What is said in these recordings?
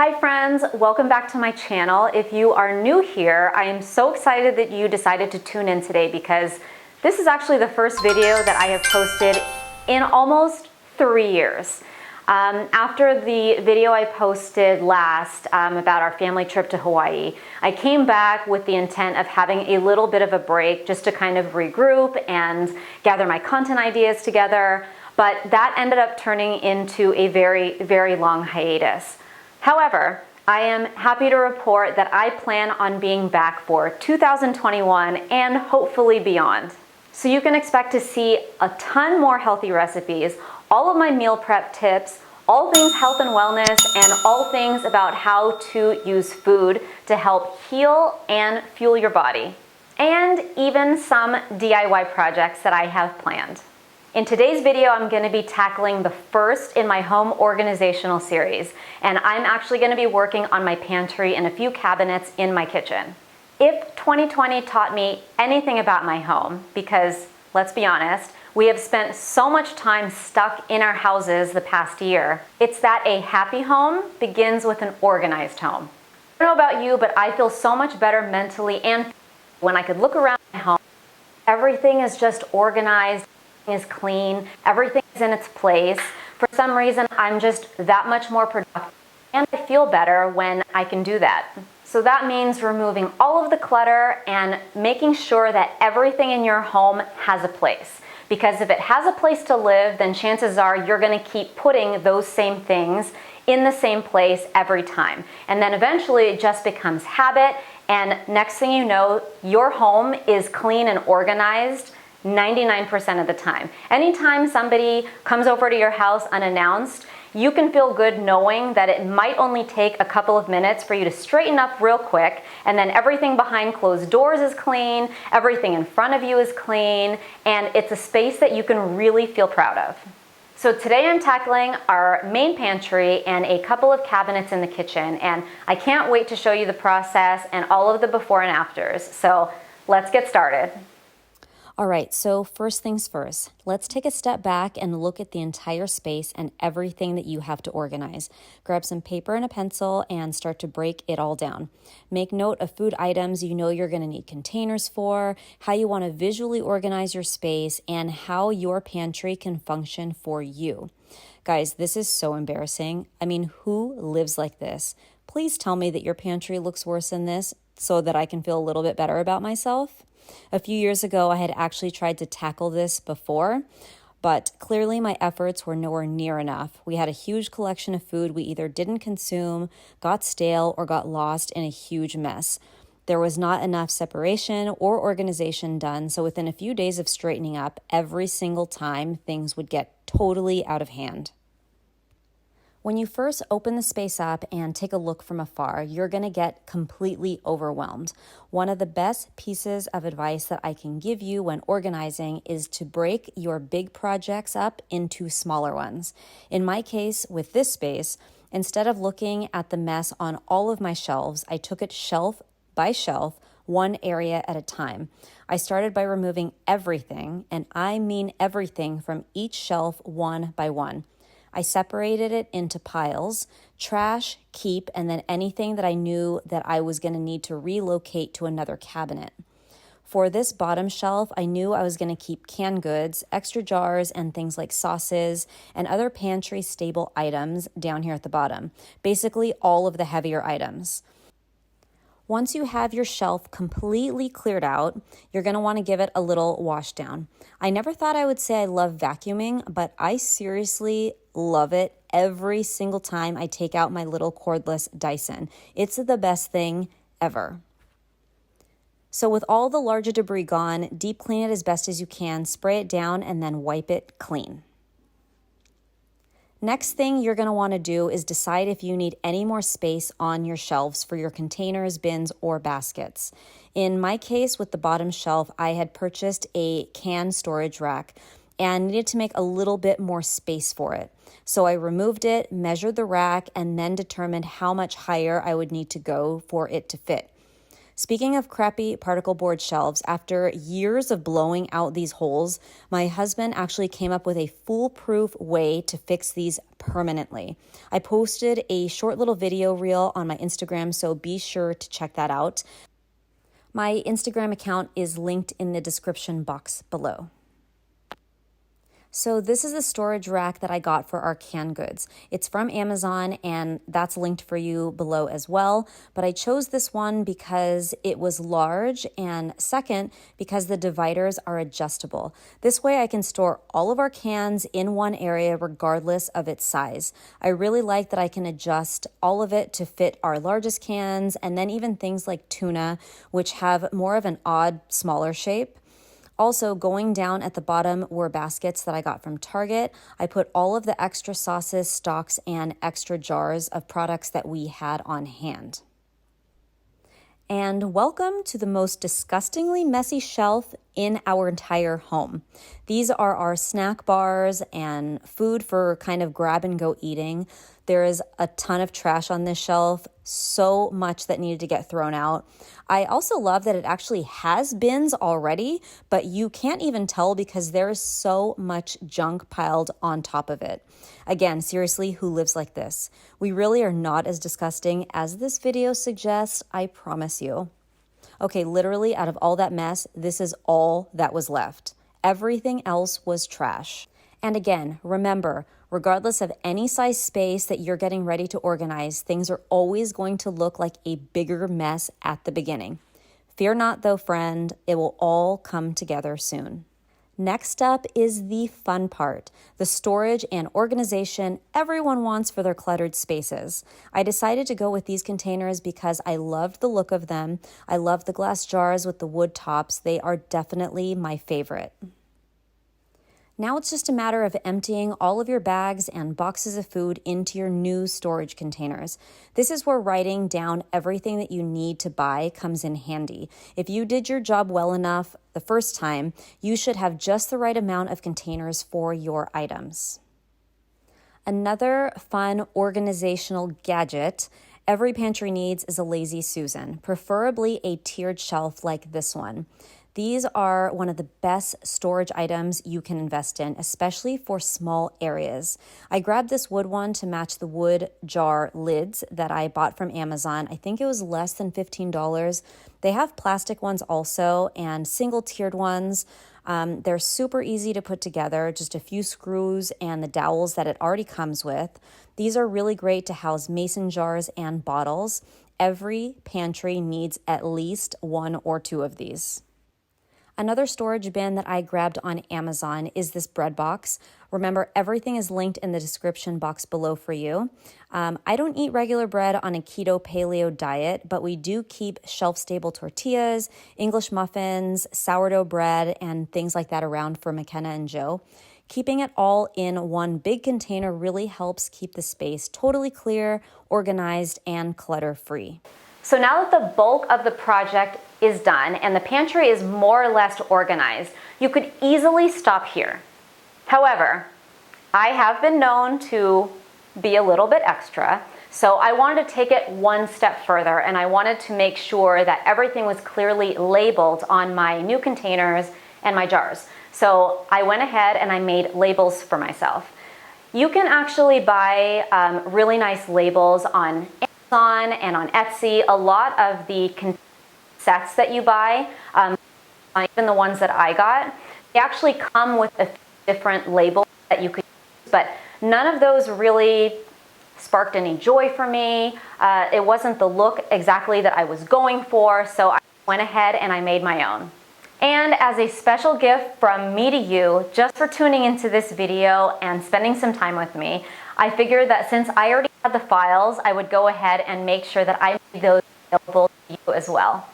Hi friends, welcome back to my channel. If you are new here, I am so excited that you decided to tune in today because this is actually the first video that I have posted in almost 3 years. After the video I posted last about our family trip to Hawaii, I came back with the intent of having a little bit of a break just to kind of regroup and gather my content ideas together, but that ended up turning into a very, very long hiatus. However, I am happy to report that I plan on being back for 2021 and hopefully beyond. So you can expect to see a ton more healthy recipes, all of my meal prep tips, all things health and wellness, and all things about how to use food to help heal and fuel your body, and even some DIY projects that I have planned. In today's video, I'm going to be tackling the first in my home organizational series, and I'm actually going to be working on my pantry and a few cabinets in my kitchen. If 2020 taught me anything about my home, because let's be honest, we have spent so much time stuck in our houses the past year, it's that a happy home begins with an organized home. I don't know about you, but I feel so much better mentally and when I could look around my home. Everything is just organized, is clean, everything is in its place. For some reason, I'm just that much more productive and I feel better when I can do that. So that means removing all of the clutter and making sure that everything in your home has a place. Because if it has a place to live, then chances are you're going to keep putting those same things in the same place every time. And then eventually it just becomes habit, and next thing you know, your home is clean and organized 99% of the time. Anytime somebody comes over to your house unannounced, you can feel good knowing that it might only take a couple of minutes for you to straighten up real quick, and then everything behind closed doors is clean, everything in front of you is clean, and it's a space that you can really feel proud of. So today I'm tackling our main pantry and a couple of cabinets in the kitchen, and I can't wait to show you the process and all of the before and afters. So let's get started. All right, so first things first, let's take a step back and look at the entire space and everything that you have to organize. Grab some paper and a pencil and start to break it all down. Make note of food items you know you're going to need containers for, how you want to visually organize your space, and how your pantry can function for you. Guys, this is so embarrassing. I mean, who lives like this? Please tell me that your pantry looks worse than this so that I can feel a little bit better about myself. A few years ago, I had actually tried to tackle this before, but clearly my efforts were nowhere near enough. We had a huge collection of food we either didn't consume, got stale, or got lost in a huge mess. There was not enough separation or organization done, so within a few days of straightening up, every single time things would get totally out of hand. When you first open the space up and take a look from afar, you're going to get completely overwhelmed. One of the best pieces of advice that I can give you when organizing is to break your big projects up into smaller ones. In my case, with this space, instead of looking at the mess on all of my shelves, I took it shelf by shelf, one area at a time. I started by removing everything, and I mean everything, from each shelf one by one. I separated it into piles: trash, keep, and then anything that I knew that I was going to need to relocate to another cabinet. For this bottom shelf, I knew I was going to keep canned goods, extra jars, and things like sauces and other pantry staple items down here at the bottom. Basically, all of the heavier items. Once you have your shelf completely cleared out, you're going to want to give it a little wash down. I never thought I would say I love vacuuming, but I seriously love it every single time I take out my little cordless Dyson. It's the best thing ever. So with all the larger debris gone, deep clean it as best as you can, spray it down, and then wipe it clean. Next thing you're going to want to do is decide if you need any more space on your shelves for your containers, bins, or baskets. In my case, with the bottom shelf, I had purchased a can storage rack and needed to make a little bit more space for it. So I removed it, measured the rack, and then determined how much higher I would need to go for it to fit. Speaking of crappy particle board shelves, after years of blowing out these holes, my husband actually came up with a foolproof way to fix these permanently. I posted a short little video reel on my Instagram, so be sure to check that out. My Instagram account is linked in the description box below. So this is the storage rack that I got for our canned goods. It's from Amazon and that's linked for you below as well. But I chose this one because it was large, and second, because the dividers are adjustable. This way I can store all of our cans in one area regardless of its size. I really like that I can adjust all of it to fit our largest cans, and then even things like tuna, which have more of an odd, smaller shape. Also, going down at the bottom were baskets that I got from Target. I put all of the extra sauces, stocks, and extra jars of products that we had on hand. And welcome to the most disgustingly messy shelf in our entire home. These are our snack bars and food for kind of grab and go eating. There is a ton of trash on this shelf, so much that needed to get thrown out. I also love that it actually has bins already, but you can't even tell because there is so much junk piled on top of it. Again, seriously, who lives like this? We really are not as disgusting as this video suggests, I promise you. Okay, literally out of all that mess, this is all that was left. Everything else was trash. And again, remember, regardless of any size space that you're getting ready to organize, things are always going to look like a bigger mess at the beginning. Fear not though, friend, it will all come together soon. Next up is the fun part, the storage and organization everyone wants for their cluttered spaces. I decided to go with these containers because I loved the look of them. I love the glass jars with the wood tops. They are definitely my favorite. Now it's just a matter of emptying all of your bags and boxes of food into your new storage containers. This is where writing down everything that you need to buy comes in handy. If you did your job well enough the first time, you should have just the right amount of containers for your items. Another fun organizational gadget every pantry needs is a Lazy Susan, preferably a tiered shelf like this one. These are one of the best storage items you can invest in, especially for small areas. I grabbed this wood one to match the wood jar lids that I bought from Amazon. I think it was less than $15. They have plastic ones also and single tiered ones. They're super easy to put together, just a few screws and the dowels that it already comes with. These are really great to house mason jars and bottles. Every pantry needs at least one or two of these. Another storage bin that I grabbed on Amazon is this bread box. Remember, everything is linked in the description box below for you. I don't eat regular bread on a keto paleo diet, but we do keep shelf-stable tortillas, English muffins, sourdough bread, and things like that around for McKenna and Joe. Keeping it all in one big container really helps keep the space totally clear, organized, and clutter-free. So now that the bulk of the project is done and the pantry is more or less organized, you could easily stop here. However, I have been known to be a little bit extra, so I wanted to take it one step further, and I wanted to make sure that everything was clearly labeled on my new containers and my jars. So I went ahead and I made labels for myself. You can actually buy really nice labels on Amazon and on Etsy. A lot of the sets that you buy, even the ones that I got, they actually come with a few different labels that you could use, but none of those really sparked any joy for me. It wasn't the look exactly that I was going for, so I went ahead and I made my own. And as a special gift from me to you, just for tuning into this video and spending some time with me, I figured that since I already had the files, I would go ahead and make sure that I made those available to you as well.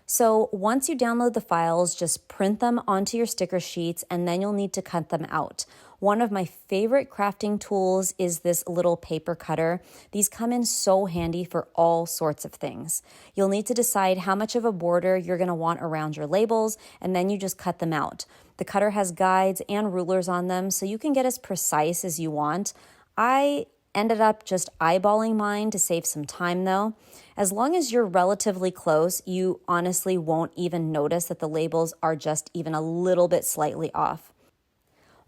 So once you download the files, just print them onto your sticker sheets and then you'll need to cut them out. One of my favorite crafting tools is this little paper cutter. These come in so handy for all sorts of things. You'll need to decide how much of a border you're going to want around your labels, and then you just cut them out. The cutter has guides and rulers on them, so you can get as precise as you want. I Ended up just eyeballing mine to save some time though. As long as you're relatively close, you honestly won't even notice that the labels are just even a little bit slightly off.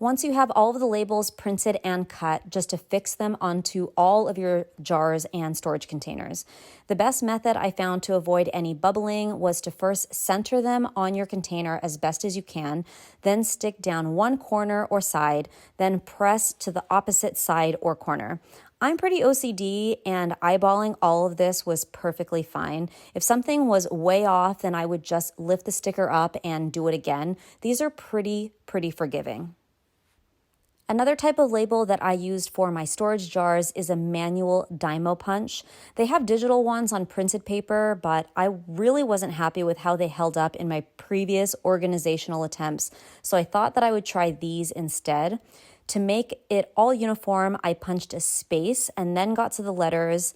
Once you have all of the labels printed and cut, just affix them onto all of your jars and storage containers. The best method I found to avoid any bubbling was to first center them on your container as best as you can, then stick down one corner or side, then press to the opposite side or corner. I'm pretty OCD, and eyeballing all of this was perfectly fine. If something was way off, then I would just lift the sticker up and do it again. These are pretty forgiving. Another type of label that I used for my storage jars is a manual Dymo punch. They have digital ones on printed paper, but I really wasn't happy with how they held up in my previous organizational attempts, so I thought that I would try these instead. To make it all uniform, I punched a space and then got to the letters.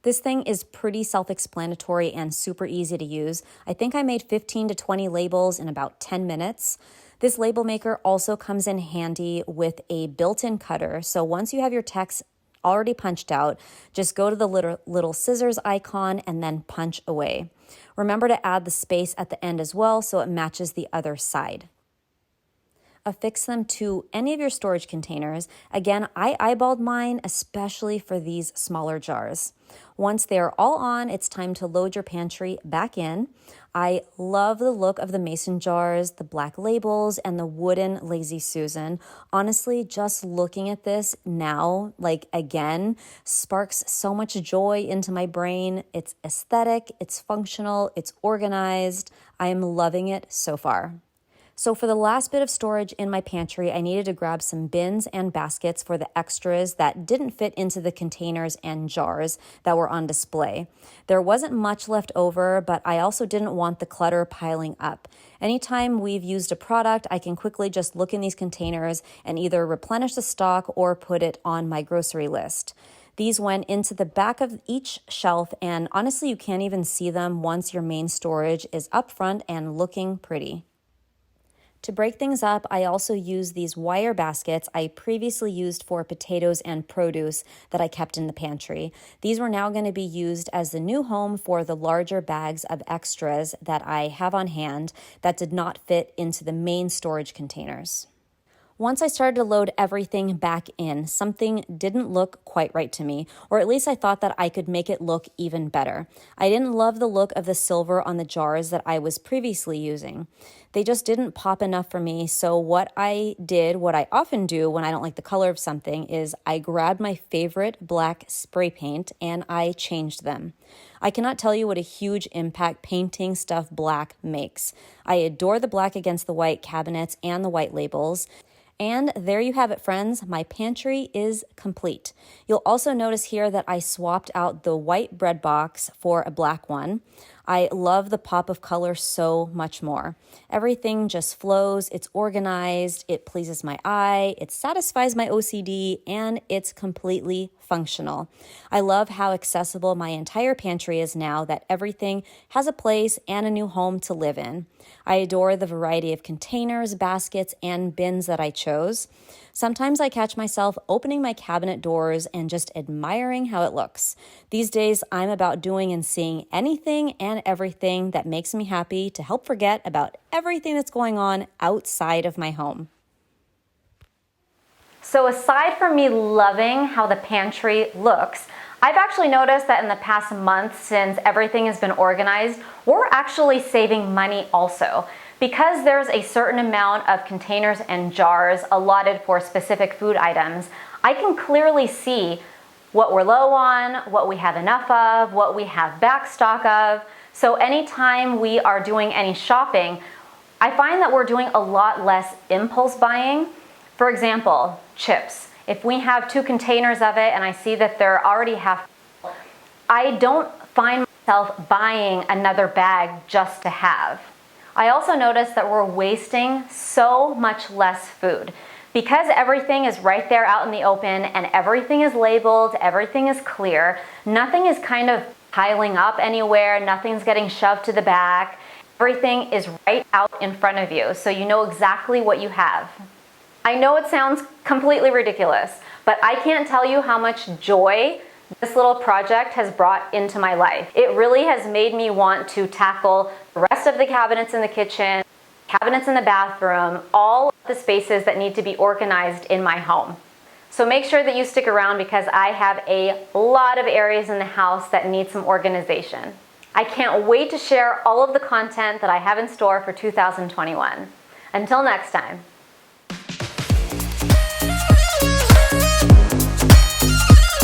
This thing is pretty self-explanatory and super easy to use. I think I made 15 to 20 labels in about 10 minutes. This label maker also comes in handy with a built-in cutter. So once you have your text already punched out, just go to the little scissors icon and then punch away. Remember to add the space at the end as well so it matches the other side. Affix them to any of your storage containers. Again, I eyeballed mine, especially for these smaller jars. Once they're all on, it's time to load your pantry back in. I love the look of the mason jars, the black labels, and the wooden Lazy Susan. Honestly, just looking at this now, again, sparks so much joy into my brain. It's aesthetic, it's functional, it's organized. I am loving it so far. So for the last bit of storage in my pantry, I needed to grab some bins and baskets for the extras that didn't fit into the containers and jars that were on display. There wasn't much left over, but I also didn't want the clutter piling up. Anytime we've used a product, I can quickly just look in these containers and either replenish the stock or put it on my grocery list. These went into the back of each shelf, and honestly, you can't even see them once your main storage is up front and looking pretty. To break things up, I also used these wire baskets I previously used for potatoes and produce that I kept in the pantry. These were now going to be used as the new home for the larger bags of extras that I have on hand that did not fit into the main storage containers. Once I started to load everything back in, something didn't look quite right to me, or at least I thought that I could make it look even better. I didn't love the look of the silver on the jars that I was previously using. They just didn't pop enough for me, so what I often do when I don't like the color of something, is I grabbed my favorite black spray paint and I changed them. I cannot tell you what a huge impact painting stuff black makes. I adore the black against the white cabinets and the white labels. And there you have it, friends. My pantry is complete. You'll also notice here that I swapped out the white bread box for a black one. I love the pop of color so much more. Everything just flows, it's organized, it pleases my eye, it satisfies my OCD, and it's completely functional. I love how accessible my entire pantry is now that everything has a place and a new home to live in. I adore the variety of containers, baskets, and bins that I chose. Sometimes I catch myself opening my cabinet doors and just admiring how it looks. These days, I'm about doing and seeing anything and everything that makes me happy to help forget about everything that's going on outside of my home. So aside from me loving how the pantry looks, I've actually noticed that in the past month, since everything has been organized, we're actually saving money also. Because there's a certain amount of containers and jars allotted for specific food items, I can clearly see what we're low on, what we have enough of, what we have back stock of. So anytime we are doing any shopping, I find that we're doing a lot less impulse buying. For example, chips. If we have 2 containers of it and I see that they're already half full, I don't find myself buying another bag just to have. I also notice that we're wasting so much less food. Because everything is right there out in the open and everything is labeled, everything is clear, nothing is kind of piling up anywhere, nothing's getting shoved to the back. Everything is right out in front of you, so you know exactly what you have. I know it sounds completely ridiculous, But I can't tell you how much joy this little project has brought into my life. It really has made me want to tackle the rest of the cabinets in the kitchen, cabinets in the bathroom, all the spaces that need to be organized in my home. So make sure that you stick around because I have a lot of areas in the house that need some organization. I can't wait to share all of the content that I have in store for 2021. Until next time.